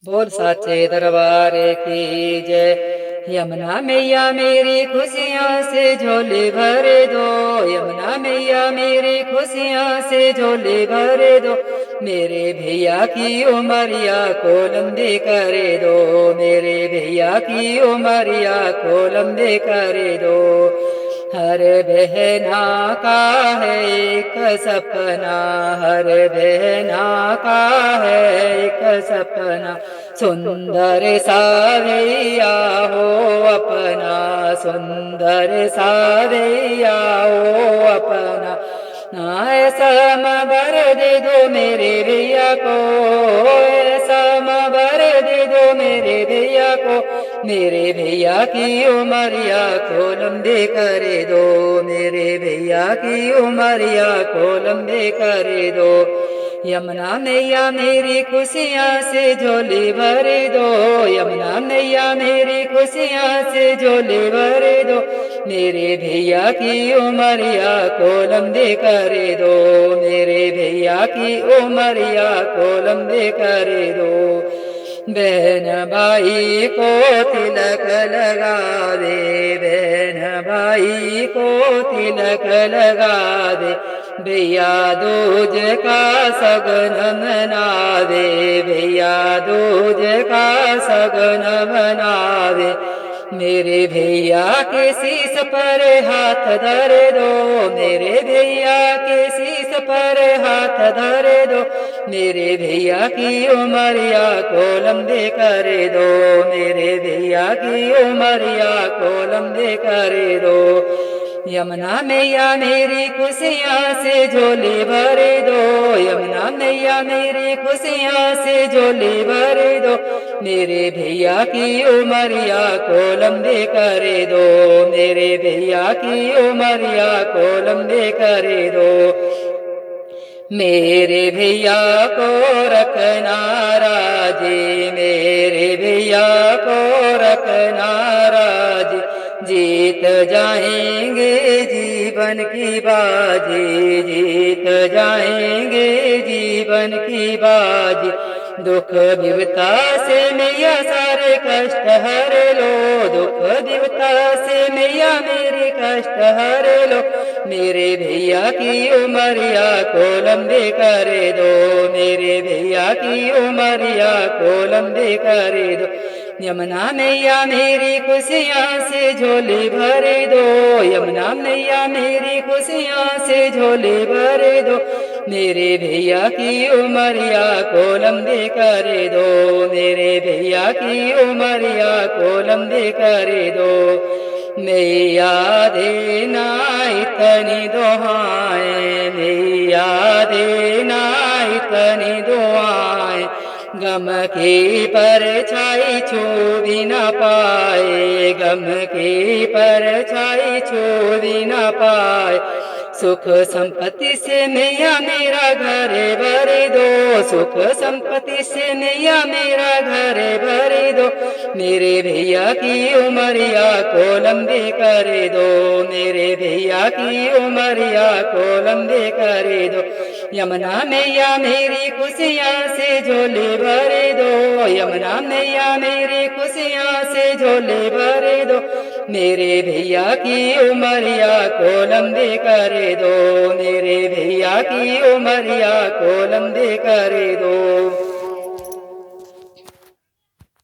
बोल साचे दरबार की जय। यमुना मैया मेरी खुशियाँ से झोली भर दो, यमुना मैया मेरी खुशियाँ से झोली भर दो। मेरे भैया की उमरिया को लंबी करे दो, मेरे भैया की उमरिया को लंबी करे दो। हर बहना का है एक सपना, हर बहना का है एक सपना। सुंदर सावैया हो अपना, सुंदर सावैया हो अपना। ऐसा मबर दे दो मेरे भैया को, ऐसा मबर दे दो मेरे भैया को। मेरे भैया की उमरिया को लंबे करे दो, मेरे भैया की उमरिया को लंबे करे दो। यमुना मैया मेरी खुशियाँ से झोली भर दो, यमुना मैया मेरी खुशियाँ से झोली भर दो। मेरे भैया की उमरिया को लंबे करे दो, मेरे भैया की उमरिया को लंबे करे दो। बहन भाई को तिलक लगा दे, बहन भाई को तिलक लगा दे। भैया दूज का सगन मनावे, भैया दूज का सगन मनावे। मेरे भैया के शीश पर हाथ धर दो, मेरे भैया के शीश पर हाथ धर दो। मेरे भैया की उमरिया को लंबे करे दो, मेरे भैया की उमरिया को लंबे करे दो। यमुना मैया मेरी खुशियाँ से झोली भर दो, यमुना मैया मेरी खुशियाँ से झोली भर दो। मेरे भैया की उमरिया को लंबे करे दो, मेरे भैया की उमरिया को लंबे करे दो। मेरे भैया को रखना राजी, मेरे भैया को रखना राजी। जीत जाएंगे जीवन की बाजी, जीत जाएंगे जीवन की बाजी। दुख विपदा से मैया सारे कष्ट हर लो, दुख विपदा से मैया मेरे कष्ट हर लो। मेरे भैया की उमरिया को लंबे करे दो, मेरे भैया की उमरिया को लंबे करे दो। यमुना मैया मेरी खुशियाँ से झोली भर दो, यमुना मैया मेरी खुशियाँ से झोली भर दो। मेरे भैया की उमरिया को लंबे करे दो, मेरे भैया की उमरिया को लंबे करे दो। मैया देना इतनी दुआएं, मैया देना इतनी दुआएं। गम की परछाई छू भी न पाए, गम की परछाई छू भी न पाए। सुख संपत्ति से मैया मेरा घर भर दो, सुख संपत्ति से मैया मेरा घर भर दो। मेरे भैया की उमरिया को लंबे करे दो, मेरे भैया की उमरिया को लंबे करे दो। यमुना मैया मेरी खुशियाँ से झोली भर दो, यमुना मैया मेरी खुशियाँ से झोली भर दो। मेरे भैया की उमरिया को लंबे करे दो, मेरे भैया की उमरिया को लंबे करे दो।